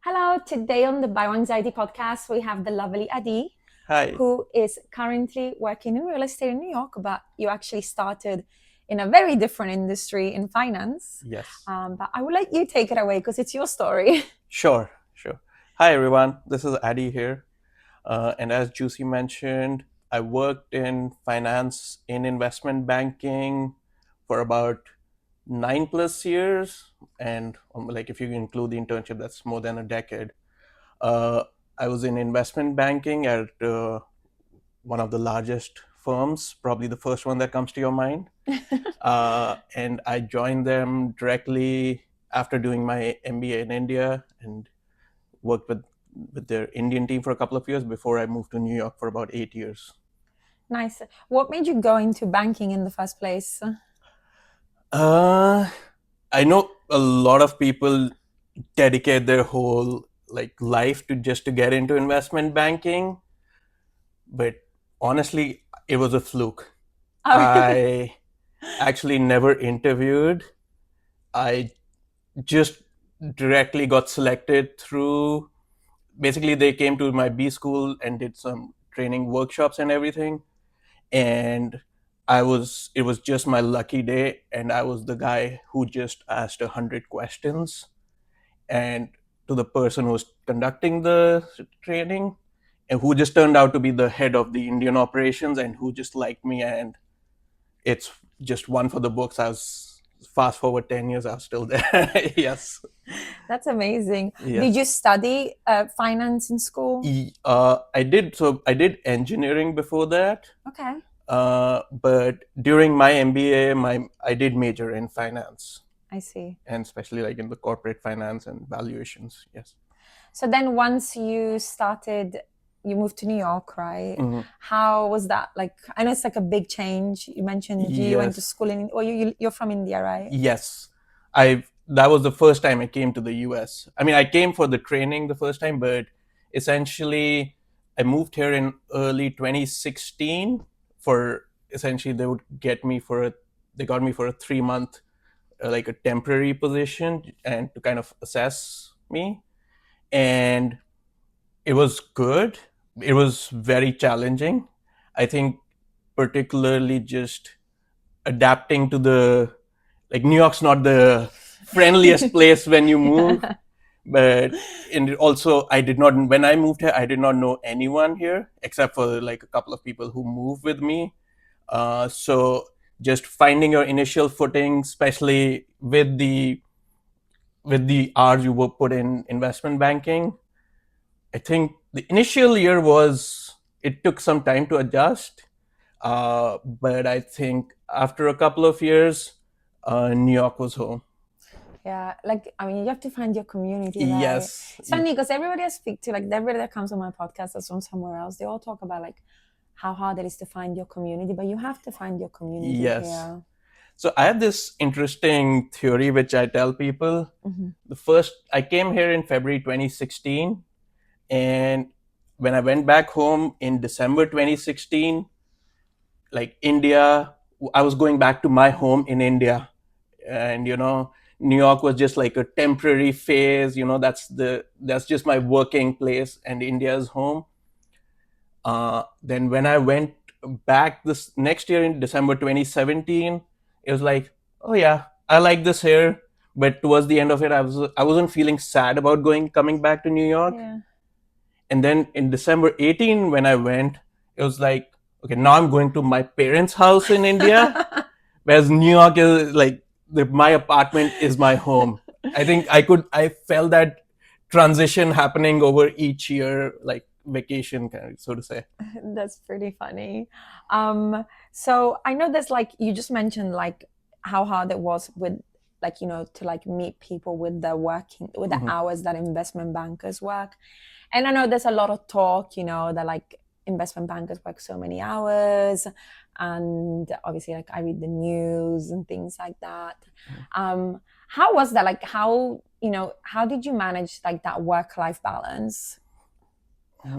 Hello, today on the Wanxiety podcast, we have the lovely Adi, Hi. who is currently working in real estate in New York, but you actually started in a very different industry in finance. Yes. But I will let you take it away because it's your story. Sure. Hi, everyone. This is Adi here. And as Juicy mentioned, I worked in finance in investment banking for about 9+ years. And like if you include the internship, that's more than a decade. Uh, I was in investment banking at one of the largest firms, probably the first one that comes to your mind. And I joined them directly after doing my MBA in India and worked with their Indian team for a couple of years before I moved to New York for about 8 years. Nice. What made you go into banking in the first place? Uh, I know a lot of people dedicate their whole like life to just to get into investment banking, but honestly, it was a fluke. Oh, really? I actually never interviewed. I just directly got selected through basically they came to my B school and did some training workshops and everything. And it was just my lucky day. And I was the guy who just asked 100 questions. And to the person who was conducting the training and who just turned out to be the head of the Indian operations and who just liked me. And it's just one for the books. I was fast forward 10 years, I was still there. Yes. That's amazing. Did you Yes. study finance in school? I did engineering before that, Okay, but during my MBA, I did major in finance I see. and especially like in the corporate finance and valuations. Yes. So then once you started, you moved to New York, right? Mhm. How was that? Like, I know it's like a big change. You mentioned you went to Yes. school in, or you're from India, right? Yes. I That was the first time I came to the US. I mean, I came for the training the first time, but essentially I moved here in early 2016 for essentially they got me for a 3 month like a temporary position and to kind of assess me. And it was good. It was very challenging. I think particularly just adapting to the like New York's not the friendliest place when you move, but and also I did not when I moved here I did not know anyone here except for like a couple of people who moved with me. So just finding your initial footing, especially with the hours you were put in investment banking. I think the initial year it took some time to adjust, but I think after a couple of years, New York was home. Yeah, like I mean, you have to find your community, right? Yes, It's funny because everybody I speak to, like everybody that comes on my podcast that's from somewhere else, they all talk about like how hard it is to find your community, but you have to find your community yes. here. So I have this interesting theory which I tell people. Mm-hmm. I came here in February 2016, and when I went back home in December 2016, like India, I was going back to my home in India, and New York was just like a temporary phase. That's just my working place, and India's home. Then when I went back this next year in December 2017, it was like, oh yeah, I like this here. But towards the end of it, I wasn't feeling sad about coming back to New York. Yeah. And then in December 18, when I went, it was like, okay, now I'm going to my parents' house in India, whereas New York is like my apartment is my home. I think I felt that transition happening over each year, like vacation, kind of, so to say. That's pretty funny. So I know there's like you just mentioned like how hard it was with like to like meet people with the Mhm. hours that investment bankers work. And I know there's a lot of talk, that like investment bankers work so many hours, and obviously like I read the news and things like that. How was that? Like how did you manage like that work-life balance?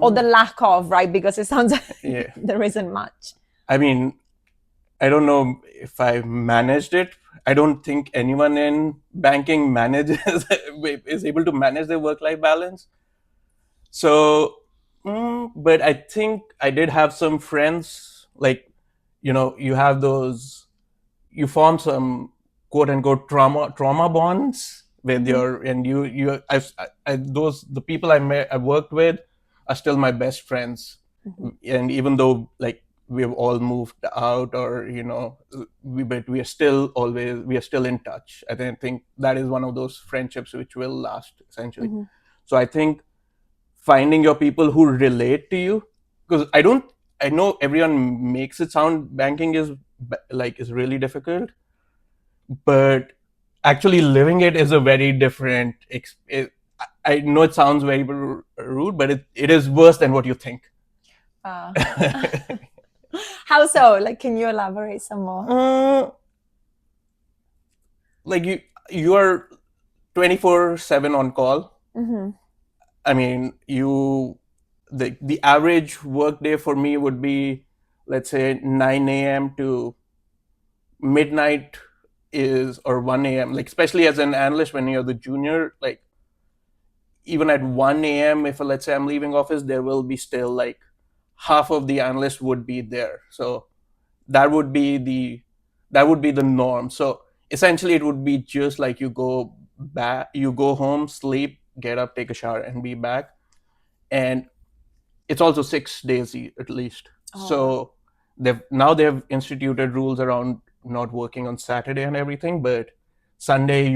Or the Mhm. lack of, right? Because it sounds like Yeah. there isn't much. I mean, I don't know if I managed it. I don't think anyone in banking manages is able to manage their work life balance. So, but I think I did have some friends, like, you have those, you form some quote unquote trauma bonds with Mm-hmm. your, and those, the people I worked with are still my best friends. Mm-hmm. And even though, like, we've all moved out, or but we are still in touch. I think that is one of those friendships which will last, essentially. Mm-hmm. So I think finding your people who relate to you, because I know everyone makes it sound banking is really difficult, but actually living it is a very different I know it sounds very rude, but it is worse than what you think. Uh, how so? Like, can you elaborate some more? uh, like you are 24/7 on call. Mm-hmm. I mean, the average work day for me would be, let's say, 9 a.m. to midnight, is or 1 a.m., like, especially as an analyst, when you're the junior, like, even at 1 a.m., if, let's say, I'm leaving office, there will be still, like, half of the analysts would be there. So that would be the norm. So essentially it would be just like, you go home, sleep, get up, take a shower, and be back. And it's also 6 days at least. Oh, wow. So they've instituted rules around not working on Saturday and everything, but Sunday,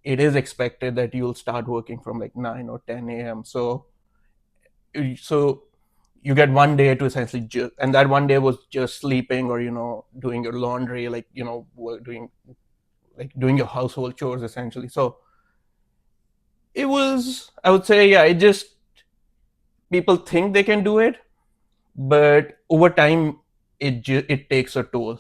it is expected that you'll start working from like 9 or 10 a.m. So you get one day to essentially just, and that one day was just sleeping, or doing your laundry, like, doing your household chores, essentially. So it was, I would say, yeah, it just, people think they can do it, but over time it takes a toll.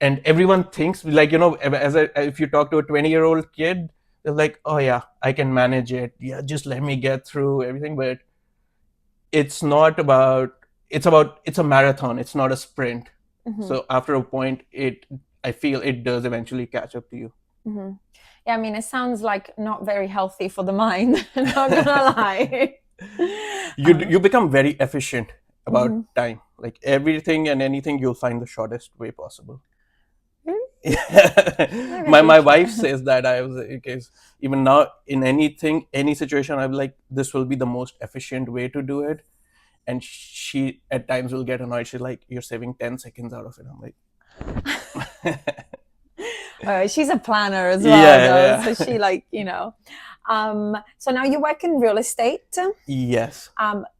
And everyone thinks, like, if you talk to a 20-year-old kid, they're like, oh yeah, I can manage it, yeah, just let me get through everything. But it's not about, it's a marathon, it's not a sprint. Mm-hmm. So after a point, I feel it does eventually catch up to you. Mm-hmm. Yeah, I mean, it sounds like not very healthy for the mind. Not gonna lie. You become very efficient about Mm-hmm. time, like everything and anything, you'll find the shortest way possible. Really? Maybe I my should my wife try. says that, I was, okay, even now, in anything, any situation, I'm like, this will be the most efficient way to do it. And she at times will get annoyed. She's like, you're saving 10 seconds out of it. I'm like, She's a planner as well, though, yeah, so yeah. she So now you work in real estate. Yes.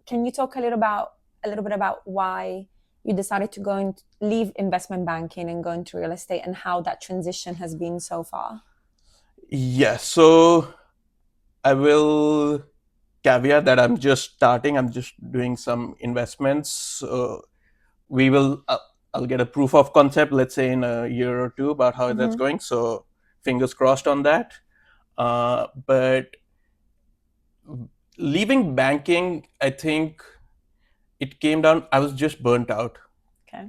Can you talk a little bit about why you decided to go and leave investment banking and go into real estate, and how that transition has been so far? Yes. So I will caveat that I'm just starting. I'm just doing some investments. So we will, I'll get a proof of concept, let's say, in a year or two, about how that's Mm-hmm. going. So fingers crossed on that. But leaving banking, I think it came down, I was just burnt out. Okay.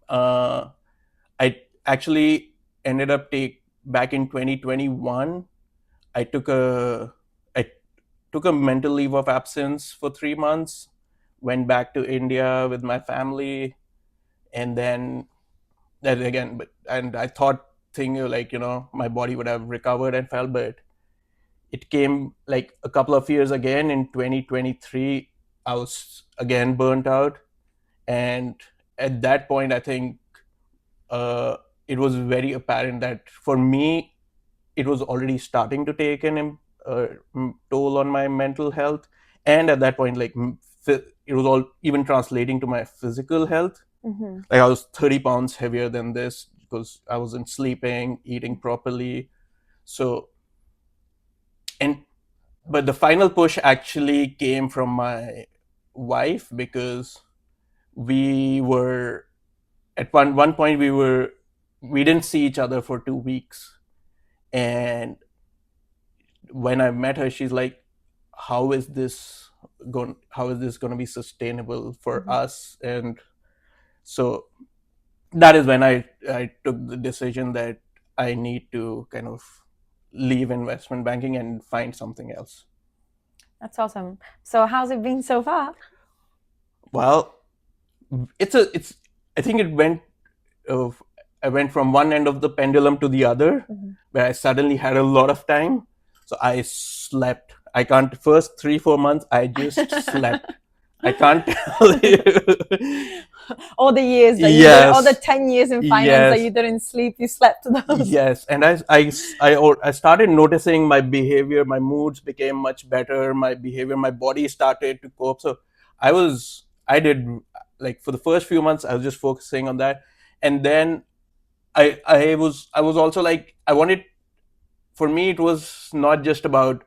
Uh, I actually ended up take back in 2021. I took a I took a mental leave of absence for 3 months, went back to India with my family, and then that again. But and I thought, thing like, my body would have recovered and felt, but it came like a couple of years again in 2023. I was again burnt out, and at that point, I think uh, it was very apparent that for me, it was already starting to take an toll on my mental health. And at that point, like, it was all even translating to my physical health. Mm-hmm. Like, I was 30 pounds heavier than this because I wasn't sleeping, eating properly. So, and but the final push actually came from my wife, because we were at one point, we didn't see each other for 2 weeks. And when I met her, she's like, how is this going to be sustainable for Mm-hmm. us? And so that is when I took the decision that I need to kind of leave investment banking and find something else. That's awesome. So how's it been so far? Well, it's I think it went uh, I went from one end of the pendulum to the other, where I suddenly had a lot of time. So I slept. I can't, first 3-4 months, I just slept. I can't tell you. All the years that you did, all the Yes, 10 years in finance that yes, you didn't sleep, you slept those. yes. And I started noticing my behavior, my moods became much better, my behavior, my body started to cope. So I did, like, for the first few months, I was just focusing on that. And then I was also like, I wanted, for me it was not just about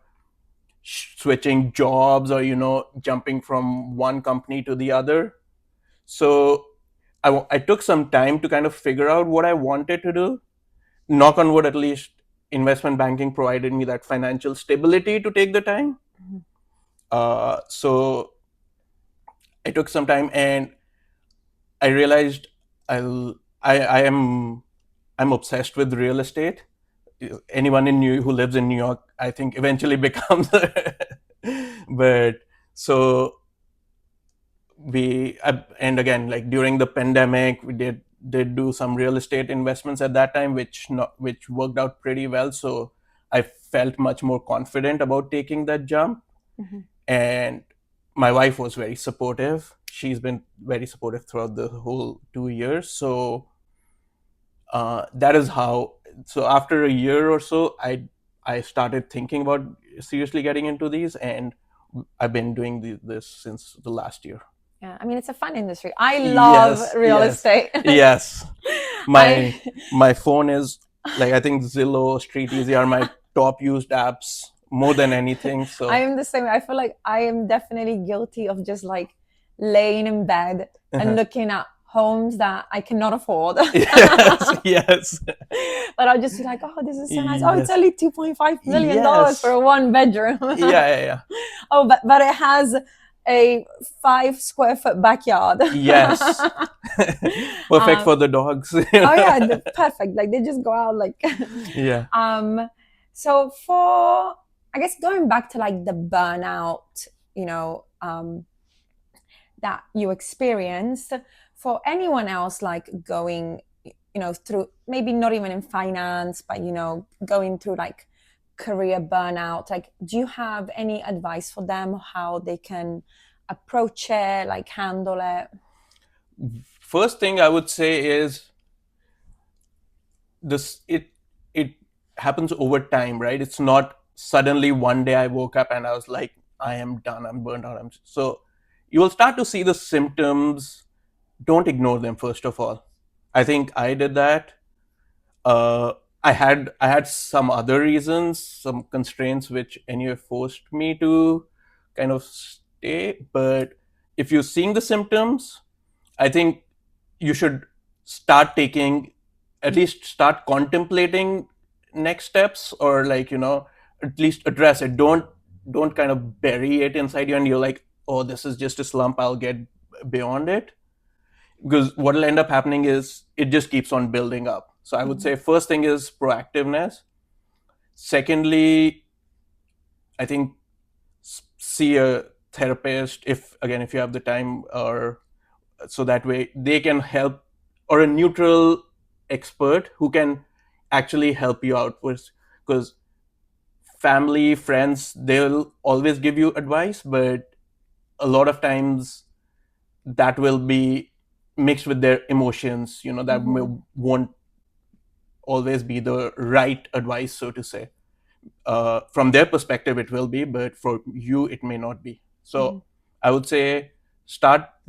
switching jobs or jumping from one company to the other. So I took some time to kind of figure out what I wanted to do. Knock on wood, at least investment banking provided me that financial stability to take the time. So I took some time, and I realized I am I'm obsessed with real estate. Anyone who lives in New York, I think, eventually becomes. But so and again, like during the pandemic, we did do some real estate investments at that time, which worked out pretty well. So I felt much more confident about taking that jump. And my wife was very supportive. She's been very supportive throughout the whole 2 years. So that is how. So after a year or so, I started thinking about seriously getting into these, and I've been doing this since the last year. Yeah, I mean, it's a fun industry. I love Yes, real yes, estate. yes. I My phone is, like, I think Zillow, Street Easy are my top used apps more than anything. I So am the same. I feel like I am definitely guilty of just like laying in bed and looking at homes that I cannot afford. yes, yes, But I'll just be like, oh, this is so nice. Oh, it's yes, only $2.5 million for yes. a one bedroom. Yeah. Oh, but it has a 5 square foot backyard. Yes. Perfect for the dogs. Oh yeah, perfect. Like they just go out like. Yeah. um, so for, I guess, going back to like the burnout, that you experienced, for anyone else like going, through, maybe not even in finance, but going through like career burnout, like, do you have any advice for them how they can approach it, like handle it? First thing I would say is this it happens over time, right? It's not suddenly one day I woke up and I was like, I am done, I'm burned out. So you will start to see the symptoms. Don't ignore them, first of all. I think I did that. uh, I had some other reasons, some constraints, which anyway forced me to kind of stay. But if you're seeing the symptoms, I think you should start taking, at least start contemplating next steps, or, like, at least address it. Don't kind of bury it inside you, and you're like, oh, this is just a slump, I'll get beyond it. Because what will end up happening is it just keeps on building up. So I would say first thing is proactiveness. Secondly, I think see a therapist, if you have the time, or so that way they can help, or a neutral expert who can actually help you out with. Because family, friends, they'll always give you advice, but a lot of times that will be mixed with their emotions, that won't always be the right advice, so to say. From their perspective, it will be, but for you, it may not be. So I would say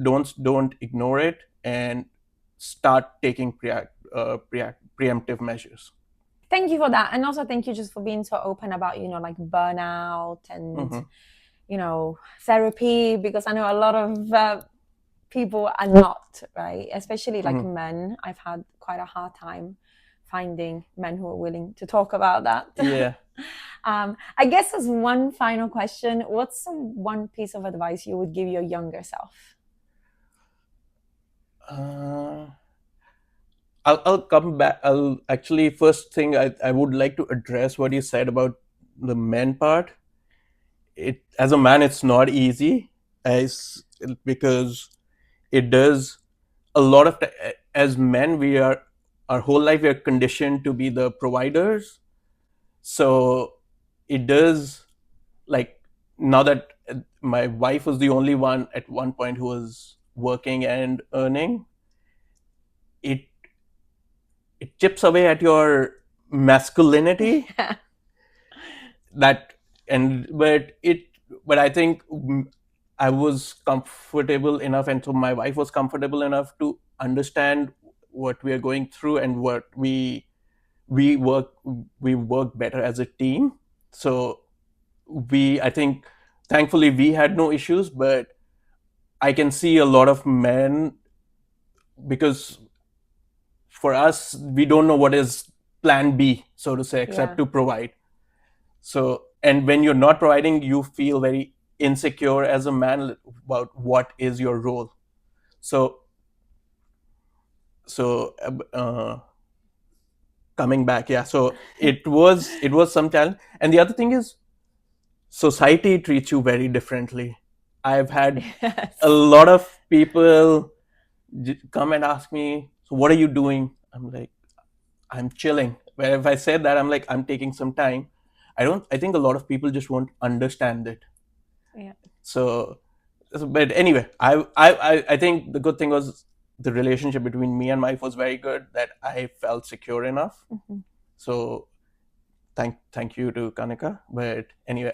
don't ignore it, and start taking preemptive measures. Thank you for that, and also thank you just for being so open about like burnout and Hmm. therapy, because I know a lot of people are not, right, especially like Hmm. men. I've had quite a hard time finding men who are willing to talk about that. Yeah. I guess as one final question, what's some one piece of advice you would give your younger self? Uh, I'll come back. I'll actually, first thing I would like to address what you said about the men part. It, as a man, it's not easy, as because it does a lot of as men, we are, our whole life we are conditioned to be the providers. So it does, like, now that my wife was the only one at one point who was working and earning, it it chips away at your masculinity. Yeah. That, but I think I was comfortable enough, and so my wife was comfortable enough to understand what we are going through, and what we work we work better as a team. So I think, thankfully, we had no issues. But I can see a lot of men, because for us, we don't know what is plan B, so to say, except Yeah. to provide. So, and when you're not providing, you feel very insecure as a man about what is your role. So, so coming back, yeah. So it was some challenge. And the other thing is, society treats you very differently. I've had Yes. a lot of people come and ask me, "So what are you doing?" I'm like, "I'm chilling." Where if I said that, I'm like, "I'm taking some time." I think a lot of people just won't understand it. Yeah. So, but anyway, I think the good thing was the relationship between me and my wife was very good, that I felt secure enough. Mhm. So thank you to Kanika. But anyway,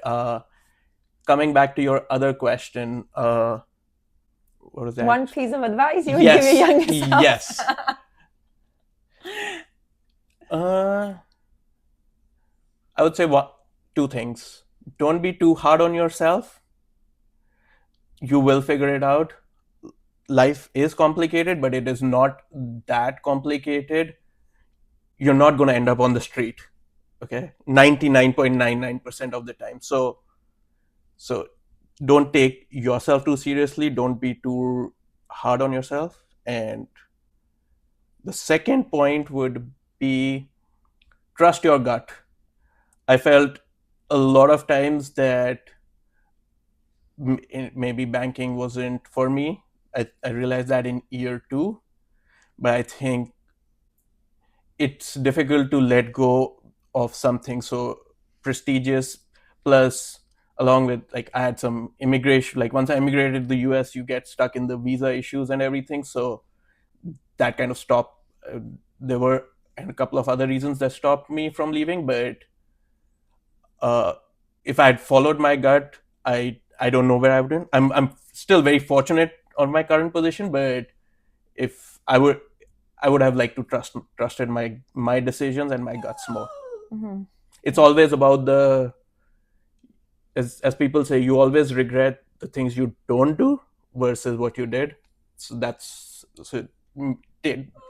coming back to your other question, what was that? One piece of advice you would give your Yes, younger self. yes. I would say two things. Don't be too hard on yourself. You will figure it out. Life is complicated, but it is not that complicated. You're not going to end up on the street, okay? 99.99% of the time. So don't take yourself too seriously. Don't be too hard on yourself. And the second point would be, trust your gut. I felt a lot of times that maybe banking wasn't for me. I realized that in year two, but I think it's difficult to let go of something so prestigious. Plus, along with, like, I had some immigration, like once I immigrated to the US, you get stuck in the visa issues and everything. So that kind of stopped. There were and a couple of other reasons that stopped me from leaving. But uh, if I had followed my gut, I don't know where I would been. I'm still very fortunate on my current position, but if I would have liked to trusted my decisions and my guts more. Mm-hmm. It's always about as people say, you always regret the things you don't do versus what you did. So that's so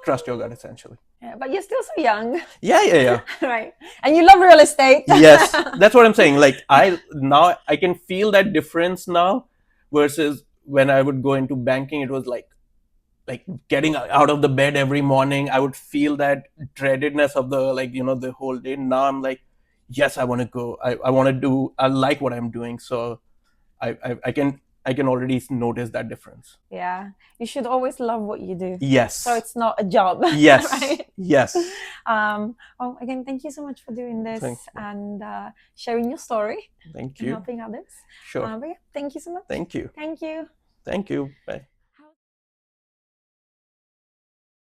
trust your gut, essentially. Yeah, but you're still so young. Yeah. Right. And you love real estate. Yes, that's what I'm saying. Like, I can feel that difference now, versus when I would go into banking, it was like getting out of the bed every morning. I would feel that dreadedness of the, like, the whole day. Now I'm like, yes, I want to go. I want to do. I like what I'm doing. So I can already notice that difference. Yeah. You should always love what you do. Yes. So it's not a job. Yes. Right? Yes. Again, thank you so much for doing this Thanks. and sharing your story Thank and you. helping others. Sure. But yeah, thank you so much. Thank you. Thank you. Thank you. Bye.